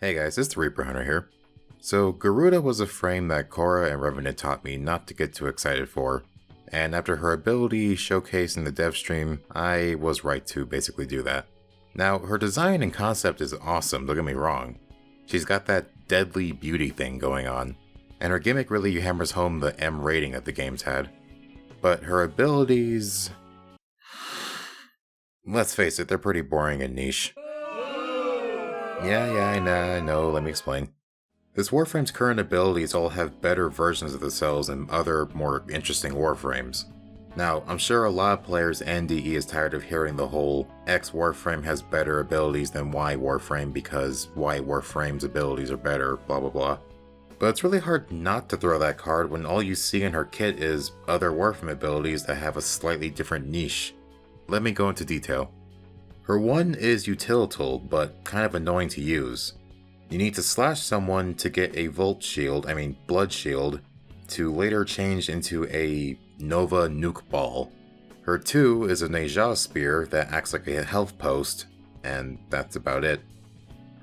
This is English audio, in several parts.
Hey guys, it's the Reaper Hunter here. So Garuda was a frame that Korra and Revenant taught me not to get too excited for, and after her ability showcased in the dev stream, I was right to basically do that. Now, her design and concept is awesome, don't get me wrong. She's got that deadly beauty thing going on, and her gimmick really hammers home the M rating that the game's had. But her abilities... let's face it, they're pretty boring and niche. Yeah, I know, let me explain. This Warframe's current abilities all have better versions of themselves than other, more interesting Warframes. Now, I'm sure a lot of players and DE is tired of hearing the whole X Warframe has better abilities than Y Warframe because Y Warframe's abilities are better, blah blah blah. But it's really hard not to throw that card when all you see in her kit is other Warframe abilities that have a slightly different niche. Let me go into detail. Her one is utilitarian, but kind of annoying to use. You need to slash someone to get a blood shield, to later change into a Nova Nuke Ball. Her 2 is a Neja Spear that acts like a health post, and that's about it.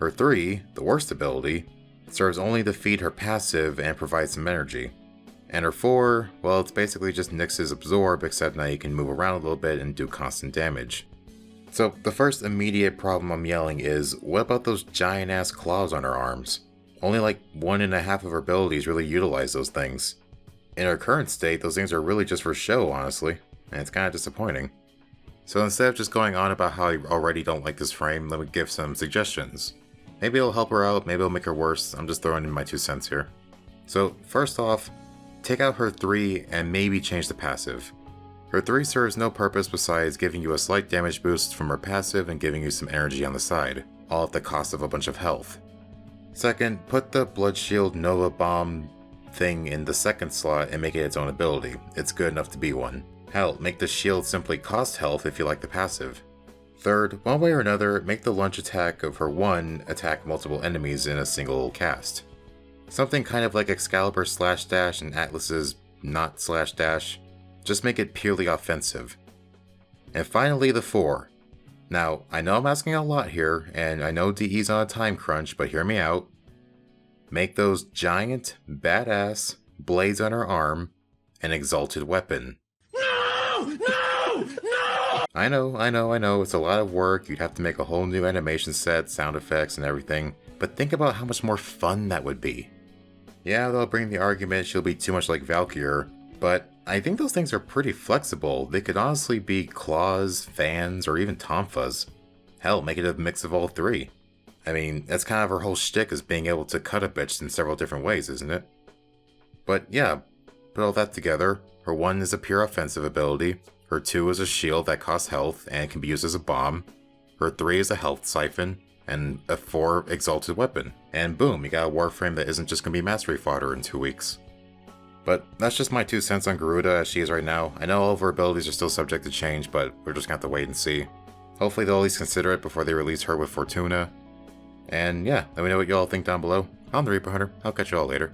Her 3, the worst ability, serves only to feed her passive and provide some energy. And her 4, well, it's basically just Nyx's Absorb, except now you can move around a little bit and do constant damage. So the first immediate problem I'm yelling is, what about those giant ass claws on her arms? Only like 1.5 of her abilities really utilize those things. In her current state, those things are really just for show, honestly, and it's kind of disappointing. So instead of just going on about how I already don't like this frame, let me give some suggestions. Maybe it'll help her out, maybe it'll make her worse, I'm just throwing in my 2 cents here. So first off, take out her 3 and maybe change the passive. Her 3 serves no purpose besides giving you a slight damage boost from her passive and giving you some energy on the side, all at the cost of a bunch of health. Second, put the Blood Shield Nova Bomb thing in the second slot and make it its own ability. It's good enough to be one. Hell, make the shield simply cost health if you like the passive. Third, one way or another, make the launch attack of her 1 attack multiple enemies in a single cast. Something kind of like Excalibur slash dash and Atlas's not slash dash. Just make it purely offensive. And finally, the 4. Now, I know I'm asking a lot here, and I know DE's on a time crunch, but hear me out. Make those giant, badass blades on her arm an exalted weapon. No! I know, it's a lot of work, you'd have to make a whole new animation set, sound effects, and everything, but think about how much more fun that would be. Yeah, they'll bring the argument she'll be too much like Valkyr, but I think those things are pretty flexible. They could honestly be claws, fans, or even tonfas. Hell, make it a mix of all 3. I mean, that's kind of her whole shtick, is being able to cut a bitch in several different ways, isn't it? But yeah, put all that together, her 1 is a pure offensive ability, her 2 is a shield that costs health and can be used as a bomb, her 3 is a health siphon, and a 4 exalted weapon. And boom, you got a Warframe that isn't just going to be mastery fodder in 2 weeks. But that's just my 2 cents on Garuda as she is right now. I know all of her abilities are still subject to change, but we're just going to have to wait and see. Hopefully they'll at least consider it before they release her with Fortuna. And yeah, let me know what you all think down below. I'm the Reaper Hunter. I'll catch you all later.